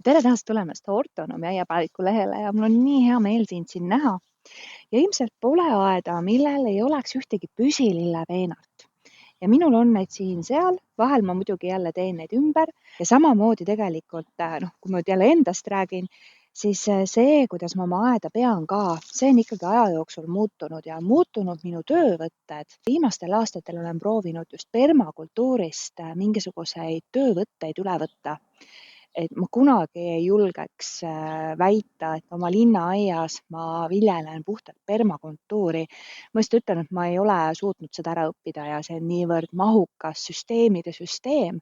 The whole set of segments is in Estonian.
tere taas tulemast Ortonumi aiapaaliku lehele ja mul on nii hea meel sind siin näha. Ja ilmselt pole aeda, millel ei oleks ühtegi püsilillepeenart. Ja minul on neid siin-seal, vahel ma muidugi jälle teen neid ümber ja samamoodi tegelikult, kui ma nüüd jälle endast räägin, siis see, kuidas ma oma aeda pean ka, see on ikkagi aja jooksul muutunud ja muutunud minu töövõtted. Viimastel aastatel olen proovinud just permakultuurist mingisuguseid töövõtteid üle võtta. Et ma kunagi ei julgeks väita, et oma linnaaias ma viljelen puhtalt permakultuuri. Ma just ütlen, et ma ei ole suutnud seda ära õppida ja see on niivõrd mahukas süsteemide süsteem.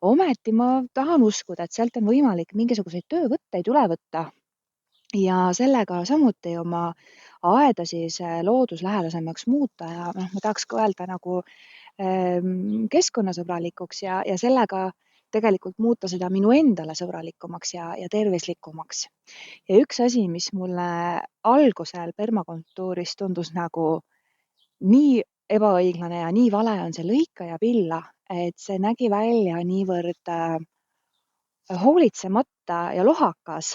Ometi ma tahan uskuda, et sealt on võimalik mingisuguseid töövõtteid üle võtta ja sellega samuti oma aeda siis looduslähedasemaks muuta ja ma tahaks ka öelda nagu keskkonnasõbralikuks ja sellega tegelikult muuta seda minu endale sõbralikumaks ja tervislikumaks. Ja üks asi, mis mulle algusel permakontuuris tundus nagu nii ebaõiglane ja nii vale, on see lõika ja pilla, et see nägi välja niivõrd hoolitsemata ja lohakas.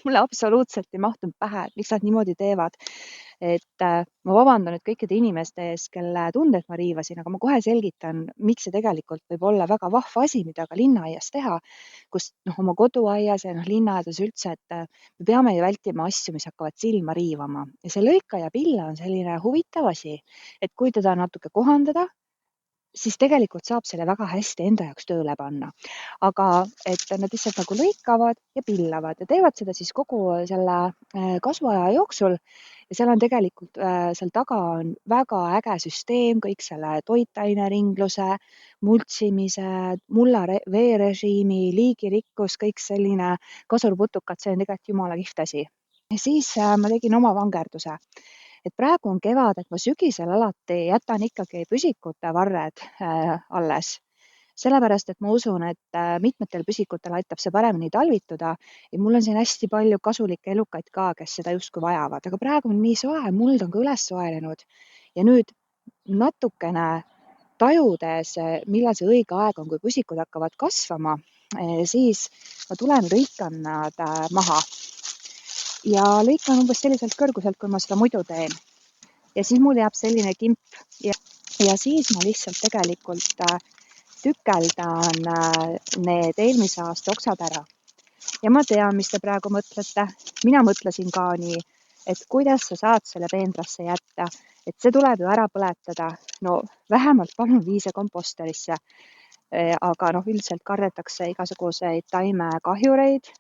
Mulle absoluutselt ei mahtunud pähe, et miks nad niimoodi teevad. Et ma vabandan nüüd kõikide inimeste ees, kelle tunded ma riivasin, aga ma kohe selgitan, miks see tegelikult võib olla väga vahva asi, mida ka linnaaias teha, kus oma koduaias ja linnaaias üldse, et me peame ju vältima asju, mis hakkavad silma riivama. Ja see lõika ja pilla on selline huvitav asi, et kui teda natuke kohandada, siis tegelikult saab selle väga hästi enda jaoks tööle panna. Aga et nad lihtsalt nagu lõikavad ja pillavad ja teevad seda siis kogu selle kasvuaja jooksul. Ja seal on tegelikult, seal taga on väga äge süsteem, kõik selle toitaineringluse, multsimise, mulla veerežiimi, liigirikkus, kõik selline kasurputukad, see on tegelikult jumala kihvt asi. Ja siis ma tegin oma vangerduse. Et praegu on kevad, et ma sügisel alati jätan ikkagi püsikute varred alles. Sellepärast, et ma usun, et mitmetel püsikutel aitab see paremini talvituda ja mul on siin hästi palju kasulikke elukaid ka, kes seda justkui vajavad. Aga praegu on nii soe, muld on ka üles soelenud ja nüüd natukene tajudes, millal see õige aeg on, kui püsikud hakkavad kasvama, siis ma tulen lõikan nad maha. Ja lõikan umbes selliselt kõrguselt, kui ma seda muidu teen. Ja siis mul jääb selline kimp ja siis ma lihtsalt tegelikult tükeldan need eelmise aasta oksad ära. Ja ma tean, mis te praegu mõtlete. Mina mõtlesin ka nii, et kuidas sa saad selle peenrasse jätta, et see tuleb ju ära põletada. No vähemalt palun vii see komposterisse. Aga üldiselt kardetakse igasuguseid taimekahjureid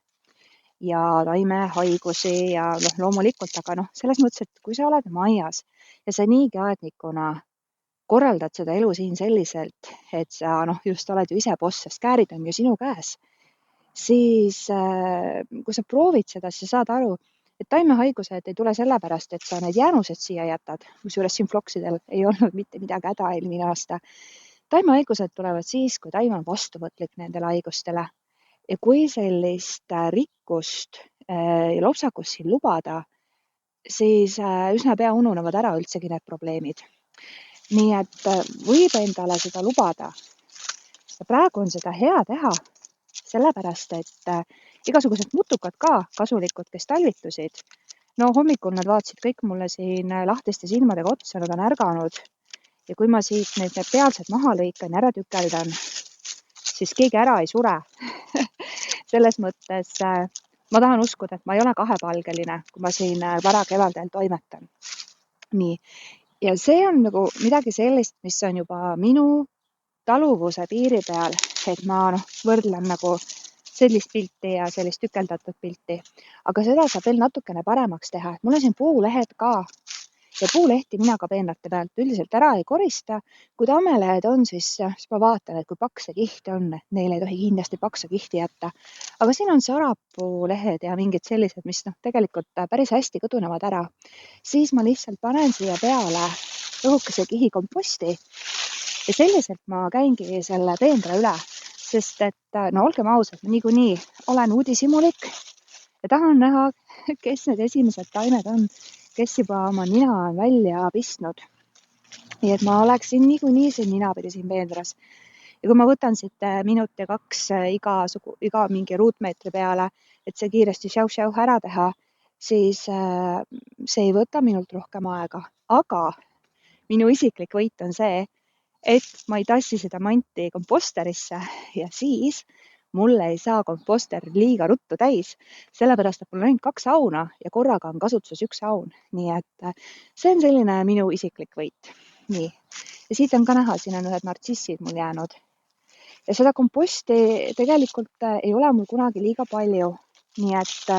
ja taimehaigusi ja loomulikult, aga selles mõttes, et kui sa oled oma aias ja sa niigi aednikuna korraldad seda elu siin selliselt, et sa just oled ju ise boss, sest käärid on ju sinu käes, siis kui sa proovid seda, siis sa saad aru, et taimehaigused ei tule sellepärast, et sa need jäänused siia jätad, kusjuures siin floksidel ei olnud mitte midagi häda eelmine aasta. Taimehaigused tulevad siis, kui taim on vastuvõtlik nendele haigustele. Ja kui sellist rikkust ja lopsakust siin lubada, siis üsna pea ununevad ära üldsegi need probleemid. Nii et võib endale seda lubada. Ja praegu on seda hea teha, sellepärast, et igasugused mutukad ka kasulikud, kes talvitusid. Hommikul nad vaatasid kõik mulle siin lahtiste silmadega otsa, nad on ärganud. Ja kui ma siit need pealsed maha lõikan ja ära tükeldan, siis keegi ära ei sure. Selles mõttes ma tahan uskuda, et ma ei ole kahepalgeline, kui ma siin varakevadel toimetan. Nii. Ja see on nagu midagi sellist, mis on juba minu taluvuse piiri peal, et ma võrdlen nagu sellist pilti ja sellist tükeldatud pilti. Aga seda saab veel natukene paremaks teha. Mul on siin puulehed ka. Ja puulehti mina ka peenrate pealt üldiselt ära ei korista. Kui tammelehed on, siis ma vaatan, et kui paks see kihti on, et neile ei tohi kindlasti paksa kihti jätta. Aga siin on sarapuulehed ja mingid sellised, mis tegelikult päris hästi kõdunevad ära. Siis ma lihtsalt panen siia peale õhukese kihi komposti ja selliselt ma käingi selle peenra üle, sest et olgem ausad, ma niikuinii olen uudishimulik ja tahan näha, kes need esimesed taimed on, kes juba oma nina on välja pistnud. Nii et ma oleksin niikuinii siin ninapidi siin peenras. ja kui ma võtan siit minut ja 2 iga mingi ruutmeetri peale, et see kiiresti šau-šau ära teha, siis see ei võta minult rohkem aega, aga minu isiklik võit on see, et ma ei tassi seda manti komposterisse ja siis mulle ei saa komposter liiga ruttu täis, sellepärast et mul on ainult 2 auna ja korraga on kasutuses 1 aun. Nii et see on selline minu isiklik võit. Nii. Ja siit on ka näha, siin on ühed nartsissid mul jäänud. Ja seda komposti tegelikult ei ole mul kunagi liiga palju. Nii et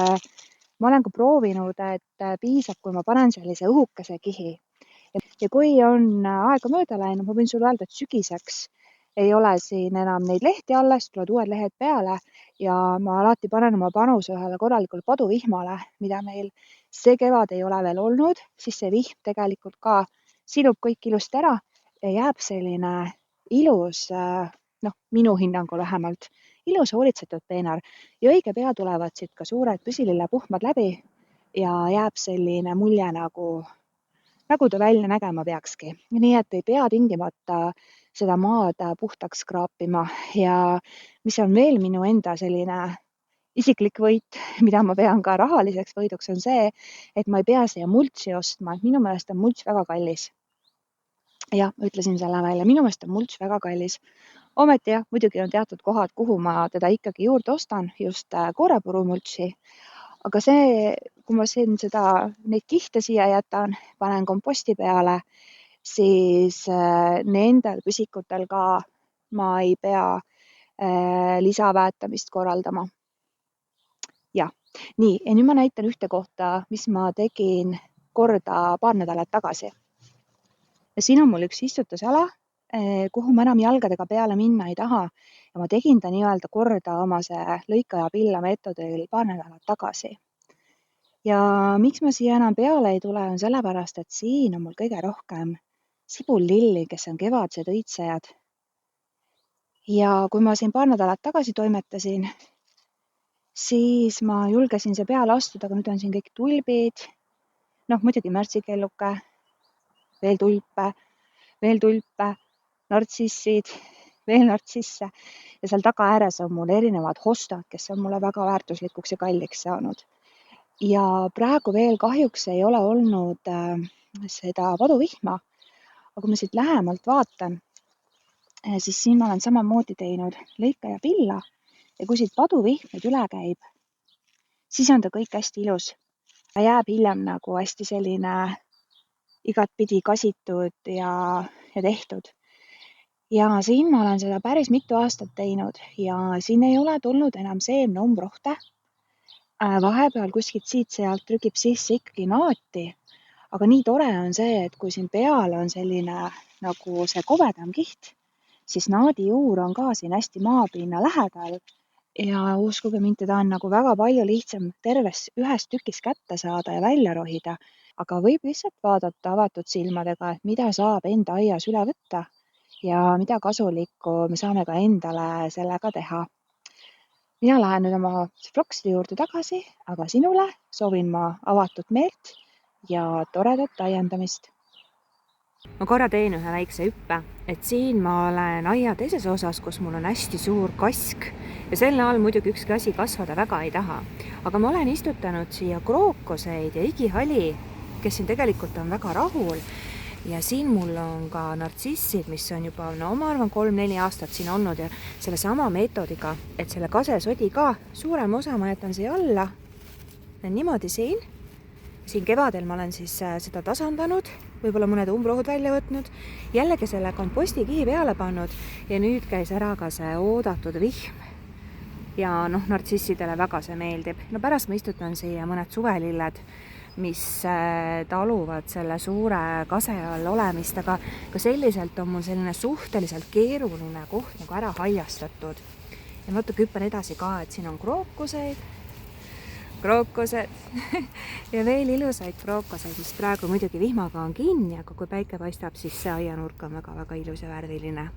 ma olen ka proovinud, et piisab, kui ma panen sellise õhukese kihi. Ja kui on aega mööda läinud, ma võin sulle öelda, et sügiseks ei ole siin enam neid lehti alles, tulevad uued lehed peale ja ma alati panen oma panuse ühele korralikule paduvihmale, mida meil see kevad ei ole veel olnud, siis see vihm tegelikult ka sinub kõik ilusti ära ja jääb selline ilus, minu hinnangul vähemalt, ilus hoolitsetud peenar ja õige pea tulevad siit ka suured püsilillepuhmad läbi ja jääb selline mulje nagu ta välja nägema peakski. Nii et ei pea tingimata seda maad puhtaks kraapima ja mis on veel minu enda selline isiklik võit, mida ma pean ka rahaliseks võiduks, on see, et ma ei pea siia multsi ostma. Minu meelest on mults väga kallis. Jah, ütlesin selle välja. Minu meelest on mults väga kallis. Ometi jah, muidugi on teatud kohad, kuhu ma teda ikkagi juurde ostan, just koorepurumultsi. Aga see, kui ma neid kihte siia jätan, panen komposti peale, siis nendel püsikutel ka ma ei pea lisaväetamist korraldama. Jah, nii, ja nüüd ma näitan ühte kohta, mis ma tegin korda paar nädalat tagasi. Ja siin on mul üks istutusala, kuhu ma enam jalgadega peale minna ei taha ja ma tegin ta nii-öelda korda oma see lõika ja pilla meetodil paar nädalat tagasi. Ja miks ma siia enam peale ei tule, on sellepärast, et siin on mul kõige rohkem sibullilli, kes on kevadsed õitsejad. Ja kui ma siin paar nädalat tagasi toimetasin, siis ma julgesin see peale astuda, aga nüüd on siin kõik tulbid, muidugi märtsikelluke, veel tulpe, nartsissid, veel nartsisse ja seal taga ääres on mul erinevad hostad, kes on mulle väga väärtuslikuks ja kalliks saanud. Ja praegu veel kahjuks ei ole olnud seda paduvihma, aga kui ma siit lähemalt vaatan, siis siin ma olen samamoodi teinud lõika ja pilla ja kui siit paduvihm nüüd üle käib, siis on ta kõik hästi ilus. Ta jääb hiljem nagu hästi selline igatpidi kasitud ja tehtud. Ja siin ma olen seda päris mitu aastat teinud ja siin ei ole tulnud enam seemneumbrohte. Vahepeal kuskilt siit-sealt trükib sisse ikkagi naati, aga nii tore on see, et kui siin peal on selline nagu see kobedam kiht, siis naadijuur on ka siin hästi maapinna lähedal ja uskuge mind, teda on nagu väga palju lihtsam ühest tükist kätte saada ja välja rohida, aga võib lihtsalt vaadata avatud silmadega, et mida saab enda aias üle võtta ja mida kasulikku me saame ka endale sellega teha. Mina lähen nüüd oma flokside juurde tagasi, aga sinule soovin ma avatud meelt ja toredat aiandamist. Ma korra teen ühe väikse hüppe, et siin ma olen aia teises osas, kus mul on hästi suur kask ja selle all muidugi ükski asi kasvada väga ei taha. Aga ma olen istutanud siia krookoseid ja igihali, kes siin tegelikult on väga rahul. Ja siin mul on ka nartsissid, mis on juba, ma arvan 3-4 aastat siin olnud ja selle sama meetodiga, et selle kasesodi ka suurem osa ma jätan siia alla. Niimoodi siin. Siin kevadel ma olen siis seda tasandanud, võib-olla mõned umbrohud välja võtnud, jällegi selle kompostikihi peale pannud ja nüüd käis ära ka see oodatud vihm. Ja nartsissidele väga see meeldib. Pärast ma istutan siia mõned suvelilled, mis taluvad selle suure kase all olemist, aga ka selliselt on mul selline suhteliselt keeruline koht nagu ära haiastatud. Ja natuke hüppan edasi ka, et siin on krookosed ja veel ilusaid krookoseid, mis praegu muidugi vihmaga on kinni, aga kui päike paistab, siis see aianurk on väga-väga ilus ja värviline.